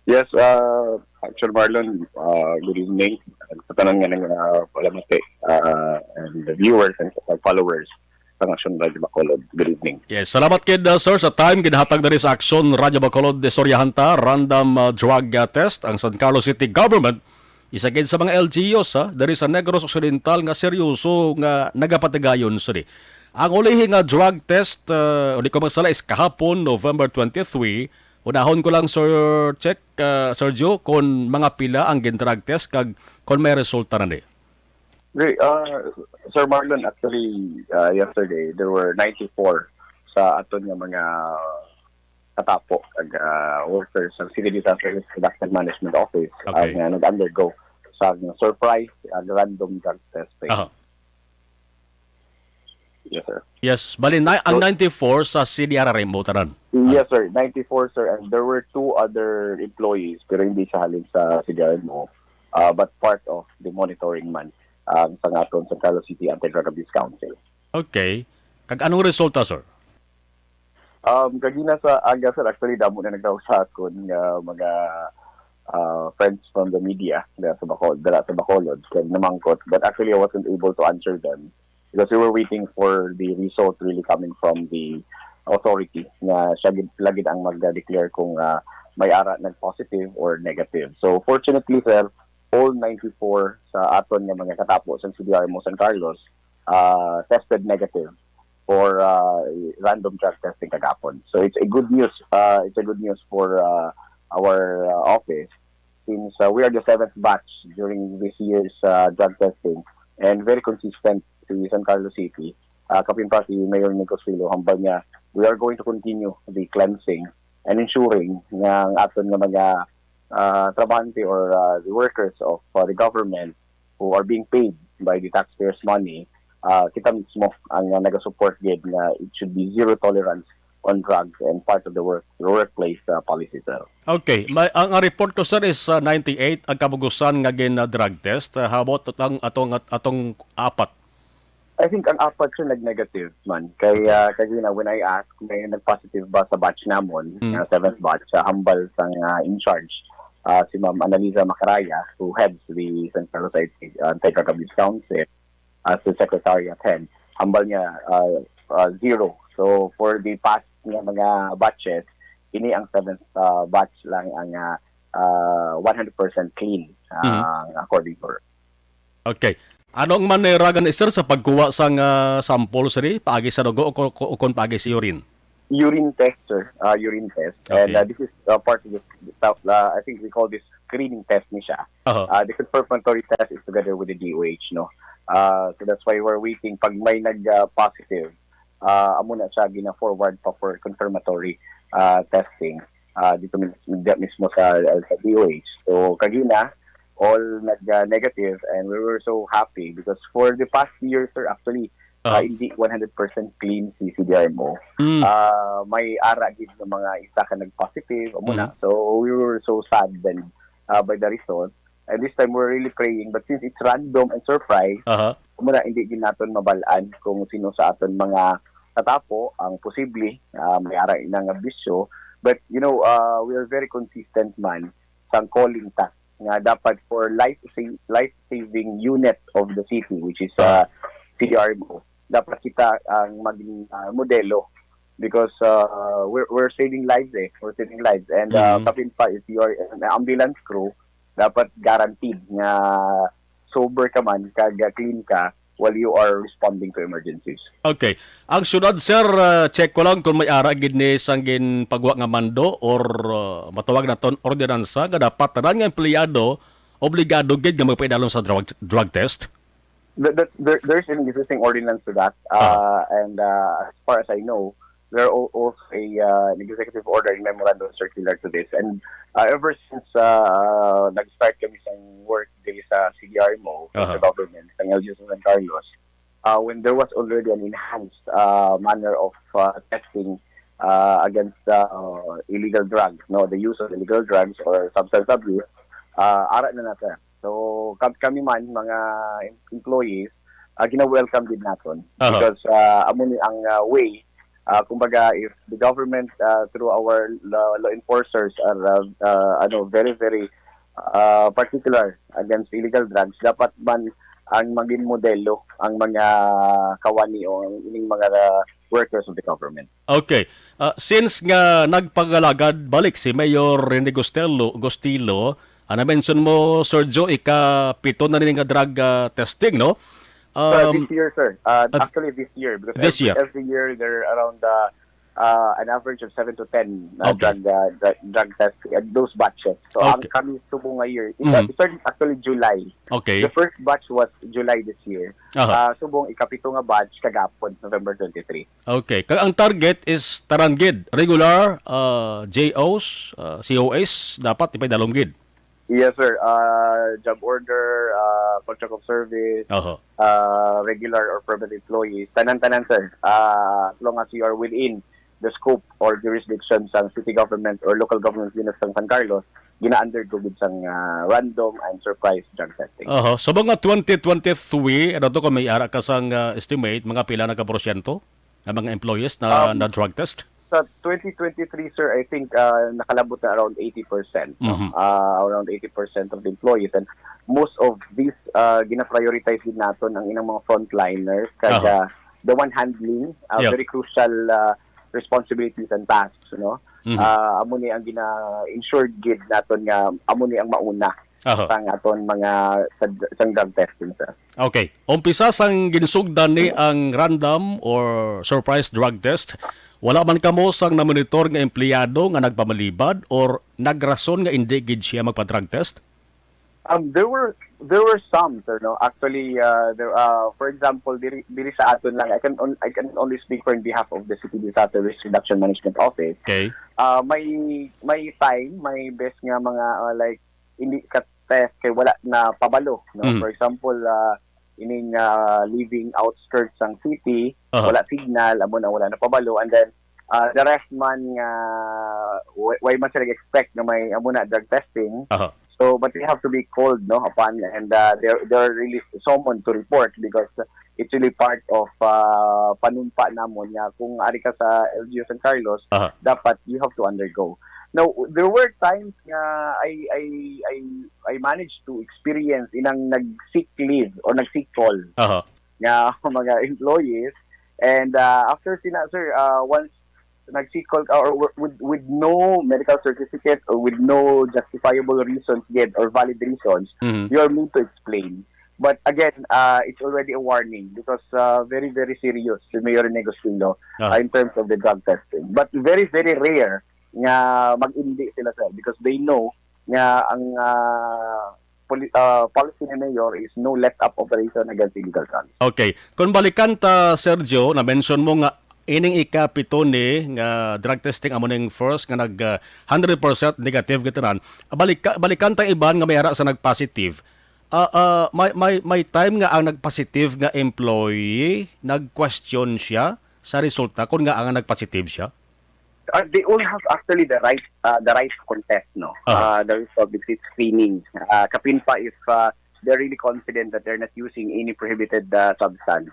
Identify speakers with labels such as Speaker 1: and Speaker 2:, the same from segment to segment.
Speaker 1: Yes, Sir Marlon, good evening. Sa tanan nga ng palamati and the viewers and followers ng Action Radio Bacolod. Good evening.
Speaker 2: Yes, salamat kid sir sa time kinahatag na rin sa Aksyon Radyo Bacolod de Soryahanta random drug test ang San Carlos City Government isa gid sa mga LGUs dari sa Negros Occidental nga seryoso nga nagapatigayon suri. Ang ulihi nga drug test uli ko magsala is kahapon November 23. Unahon ko lang Sir check Sergio kung mga pila ang drug test kag kung may resulta na ni.
Speaker 1: Great. Sir Marlon, actually, yesterday, there were 94 sa aton nga mga katapo ag workers sa City Disaster Risk Reduction Management Office
Speaker 2: Okay.
Speaker 1: ang nag-undergo sa surprise random drug testing.
Speaker 2: Aha.
Speaker 1: Yes, sir.
Speaker 2: Yes, bali ang 94 sa CDRRMO tanan.
Speaker 1: Yes, sir. 94, sir. And there were two other employees pero hindi sa halin sa CDRRMO but part of the monitoring man sa aton San Carlos City Anti-Drug Abuse Council.
Speaker 2: Okay. Kag anong resulta sir?
Speaker 1: Kagina sa aga, sir, actually, damo na nagkausap ko ng mga friends from the media sa Bacolod, kaya namangkot. But actually, I wasn't able to answer them because we were waiting for the result really coming from the authority na siya lagid ang mag-declare kung may ara nag-positive or negative. So, fortunately, sir, all 94 sa aton nga mga katapo sa CDRRMO San Carlos tested negative for random drug testing kagapon. So it's a good news. It's a good news for our office since we are the 7th batch during this year's drug testing and very consistent to San Carlos City. Kapinpa si Mayor Nico Silo, hambal niya, we are going to continue the cleansing and ensuring ng aton nga mga trabahante or the workers of the government who are being paid by the taxpayers' money, kita mismo ang nag-support gid na it should be zero tolerance on drugs and part of the workplace policy, sir.
Speaker 2: Okay, ang report ko sir is 98 ang kabugusan nga drug test. How about atong apat?
Speaker 1: I think ang apat siya nag-negative man. Kaya when I ask may nag-positive ba sa batch namon, 7th batch, hambal sang in charge, si Ma'am Annalisa Macaraya, who heads the San Carlos Anti-Drug Abuse Council, as the Secretary at head, hambal niya zero. So for the past nga mga batches, ini ang 7th batch lang ang 100% clean according to her.
Speaker 2: Okay. Anong maneragan ni sir sa pagkuha sang sample sir? Paagi sa dugo o kon paagi sa urine?
Speaker 1: Urine test, sir. Urine test.
Speaker 2: Okay.
Speaker 1: And this is part of this, I think we call this screening test ni siya. The confirmatory test is together with the DOH, no? So that's why we're waiting. Pag may nag-positive, amo na siya gina-forward pa for confirmatory testing dito mismo sa DOH. So kagina, all nag-negative and we were so happy because for the past year, sir, actually, hindi 100% clean si CDRRMO. May ara gid ng mga isa ka nag-positive muna. So we were so sad then by the result. And this time we're really praying, but since it's random and surprise, muna hindi din natin mabalaan kung sino sa aton mga katapo ang posible may ara inang abisyo. But you know, we are very consistent man sa calling task nga dapat for life-saving unit of the city, which is CDRRMO. Dapat kita ang maging modelo because we're saving lives We're saving lives. And kapin pa, if you are an ambulance crew, dapat guaranteed nga sober ka man, clean ka while you are responding to emergencies.
Speaker 2: Okay. Ang sunod sir, check ko lang kung may ara gid ni sanggin pagwa nga mando or matawag na ton ordinansa nga dapat tanan nga empleyado obligado gid nga magpaidalom sa drug test.
Speaker 1: There's an existing ordinance to that, and as far as I know, there are also an executive order and memorandum circular to this. And ever since nag-start kami sa work dito sa CDRRMO, sa government, sa LGU San Carlos, when there was already an enhanced manner of testing against illegal drugs, the use of illegal drugs or substance abuse, ara na natin. So kami man, mga employees, gina-welcome din natin because amo ni ang way Kumbaga, if the government through our law enforcers are very very particular against illegal drugs, dapat man ang maging modelo ang mga kawani o ining mga workers of the government.
Speaker 2: Okay. Since nga nagpagalagad balik si Mayor Rene Gostilo, na-mention mo, Sir Joe, ika-pito na rin nga drug testing, no?
Speaker 1: This year, sir. Actually, this year. Because every year, there are around an average of 7 to 10 drug tests, those batches. So, ang kami subong nga year, it started actually July.
Speaker 2: Okay.
Speaker 1: The first batch was July this year. Subong ikapito nga batch kagapon, November 23.
Speaker 2: Okay. Ang target is tarangid. Regular, JOs, COS, dapat ipay-dalonggid.
Speaker 1: Yes, sir. Job order, contract of service, regular or permanent employees, tanan-tanan, sir. As long as you are within the scope or jurisdiction ng city government or local government units ng San Carlos, gina-undergo sang random and surprise drug testing.
Speaker 2: So mga 2023, ano to kung may ara ka sang estimate, mga pila na ka-porsyento ng mga employees na drug test?
Speaker 1: Sa 2023, sir, I think nakalabot na around 80%. Around 80% of the employees. And most of these, gina-prioritize din natin ang inang mga frontliners. Kaya the one handling, very crucial responsibilities and tasks, no? Amo ni ang gina-insured gid naton nga amo ni ang mauna sa aton mga sang drug testing, sir.
Speaker 2: Okay. Umpisa sang ginsugdan ni ang random or surprise drug test. Wala man kamo sang na-monitor nga empleyado nga nagpamalibad or nagrason nga hindi gid siya magpa-drug test?
Speaker 1: There were some, sir, no. Actually, for example, diri sa aton lang, I can only speak for in behalf of the City Disaster Risk Reduction Management Office.
Speaker 2: Okay.
Speaker 1: May time, may best nga mga like hindi ka test kay wala na pabalo, no. For example, ining living outskirts ng city, wala signal, amo na wala na pabalo, and then the rest man why man sila expect na may amo na drug testing. So, but they have to be called, no, upon, and they're really summoned to report because it's really part of panumpa namon nga kung ari ka sa LGU San Carlos, dapat you have to undergo. Now, there were times nga I managed to experience inang nag-sick leave or nag-sick call nga mga employees, and after sir, once nag-sick call or with no medical certificate or with no justifiable reasons yet or valid reasons, you are meant to explain. But again, it's already a warning because very, very serious si Mayor Negosilo in terms of the drug testing. But very, very rare nga mag-indi sila, sir, because they know nga ang policy ni Mayor is no let-up operation against illegal drugs. Okay.
Speaker 2: Kung balikan ta, Sergio, na-mention mo nga ining ikapito ni nga drug testing amo ning first nga nag 100% negative gitanan. Balikan ta iban nga may ara sa nag-positive. May time nga ang nag-positive nga employee nag-question siya sa resulta kung nga ang nag-positive siya.
Speaker 1: They all have actually the right to contest, no. The result of the screening. Kapin pa if they're really confident that they're not using any prohibited substance.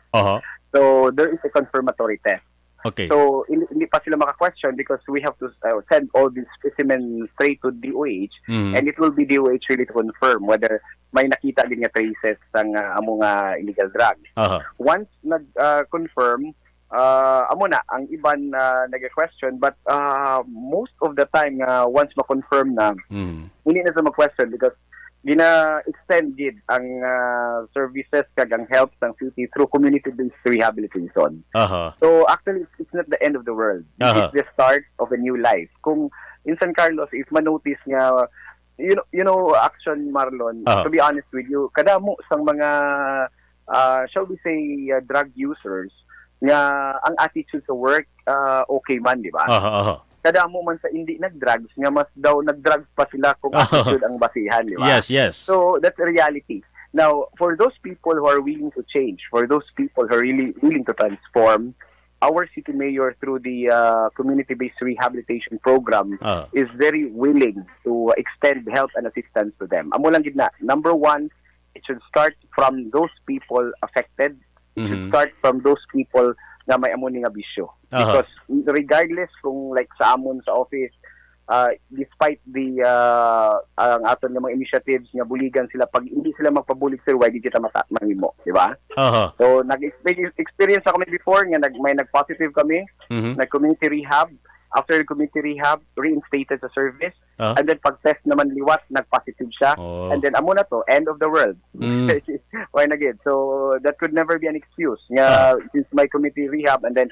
Speaker 1: So there is a confirmatory test.
Speaker 2: Okay.
Speaker 1: So hindi pa sila maka-question because we have to send all these specimens straight to DOH, and it will be DOH really to confirm whether may nakita din nga traces ng among illegal drugs. Once nag-confirm, amo na ang iban nag-question, but most of the time once ma-confirm na, hindi na sa mag-question because gina-extend gid ang services kag ang help ng city through community-based rehabilitation. So actually, it's not the end of the world. It's the start of a new life. Kung in San Carlos, if ma-notice nga, you know, Action Marlon, to be honest with you, kadamo sang mga, shall we say, drug users, nga ang attitude sa work, okay man, di ba? Kada mo man sa hindi nag-drugs, nga mas daw nag-drugs pa sila kung attitude ang basihan, di ba?
Speaker 2: Yes.
Speaker 1: So, that's a reality. Now, for those people who are willing to change, for those people who are really willing to transform, our city mayor through the community-based rehabilitation program is very willing to extend help and assistance to them. Amo lang gid na. Number one, it should start from those people affected. It should start from those people nga may amo ni nga bisyo. Because regardless kung like sa amon sa office, despite the ang aton nga mga initiatives nga buligan sila, pag hindi sila magpabulig sir, why di kita mahimo, di ba? So nag-experience ako before nga may nag-positive kami, nag-community rehab. After community rehab, reinstated sa service. And then pag-test naman liwat, nag-positive siya. And then amo na to, end of the world. Why na gid? So that could never be an excuse. Since my community rehab and then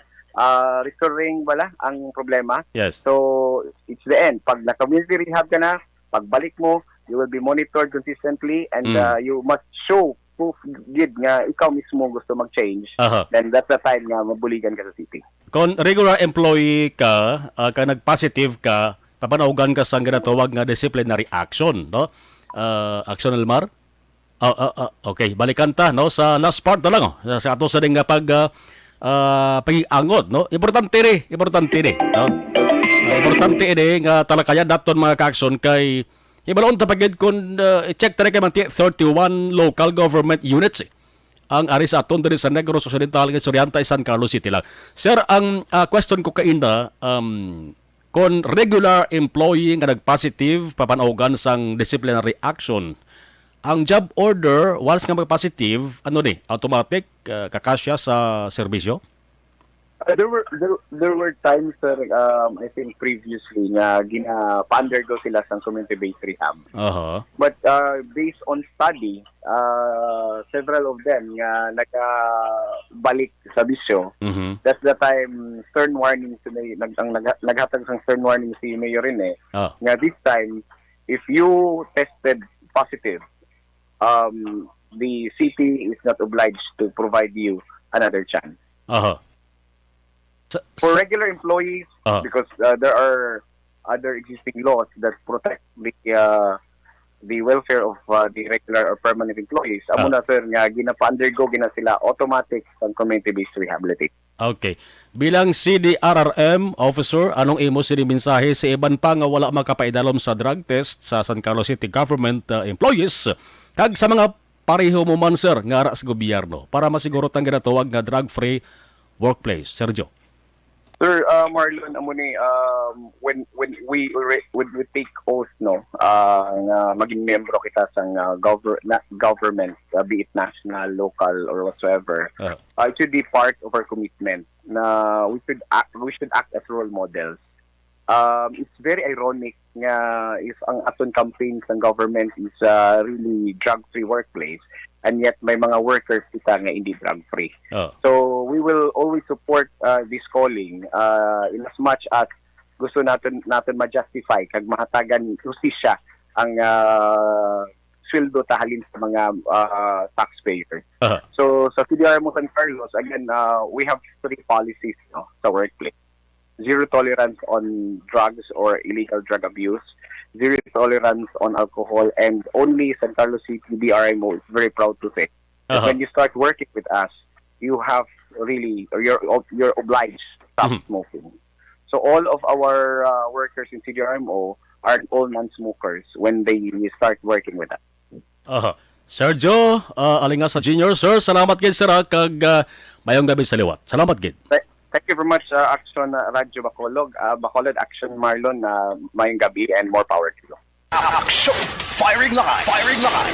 Speaker 1: recurring bala ang problema.
Speaker 2: Yes.
Speaker 1: So it's the end. Pag na-community rehab ka na, pagbalik mo, you will be monitored consistently and you must show proof gid nga ikaw mismo gusto mag-change. Then that's the time nga mabuligan ka sa city.
Speaker 2: Kung regular employee ka, ka nag-positive ka, papanaugan ka sa ginatawag nga disciplinary action, no? Action Elmar? Okay, balikan ta, no? Sa last part na lang, sa ato sa nga pag-iangot, no? Importante rin, no? Importante rin nga talakayan daton mga ka-action kay ibalaon tapagid kung i-check tayo kay manti 31 local government units ang ari sa aton diri sa Negros Occidental nga Sorianta San Carlos City lang. Sir, ang question ko kaina kung regular employee nga nag-positive papanaugan sang disciplinary action, ang job order once nga mag-positive, ano ni, automatic kakasya sa serbisyo?
Speaker 1: There were times, sir, I think previously nga pa-undergo sila sa community-based rehab. But based on study, several of them nga nagabalik sa bisyo. That's the time stern warning naghatag sang stern warning si Mayor rin nga this time if you tested positive, the city is not obliged to provide you another chance. For regular employees, because there are other existing laws that protect the welfare of the regular or permanent employees. Amo na sir nga ginapa-undergo gina sila automatic sa community-based rehabilitation.
Speaker 2: Okay. Bilang CDRRM officer, anong imo sini mensahe sa iban pa nga wala makapaidalom sa drug test sa San Carlos City government employees kag sa mga pareho mo man sir nga ara sa gobyerno para masiguro tang ginatawag nga drug-free workplace? Sergio.
Speaker 1: Sir Marlon, amo ni when we take oath nga maging membro kita sa government, be it national, local or whatsoever, it should be part of our commitment na we should act as role models. It's very ironic nga if ang aton campaign sa government is really drug-free workplace and yet may mga workers kita nga hindi drug-free. So we will always support this calling in as much as gusto natin ma-justify kag mahatagan justisya ang sweldo tahalin sa mga taxpayers. So sa CDRRMO San Carlos, again, we have 3 policies sa workplace. 0 tolerance on drugs or illegal drug abuse, 0 tolerance on alcohol, and only San Carlos CDRRMO is very proud to say that when you start working with us, you have really, or you're obliged to stop smoking. So all of our workers in CDRRMO are all non-smokers when they start working with us.
Speaker 2: Sergio, alinga sa Junior, sir, salamat gid sir kag mayong gabi sa liwat. Salamat gid.
Speaker 1: Thank you very much, Action Radyo Bacolod. Bacolod Action Marlon, mayong gabi and more power to you.
Speaker 3: Action! Firing line! Firing line!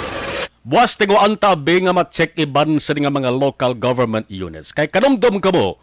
Speaker 2: Buwas tingo ang tabi nga ma-check iban sa nga mga local government units. Kay kanumdum ka mo,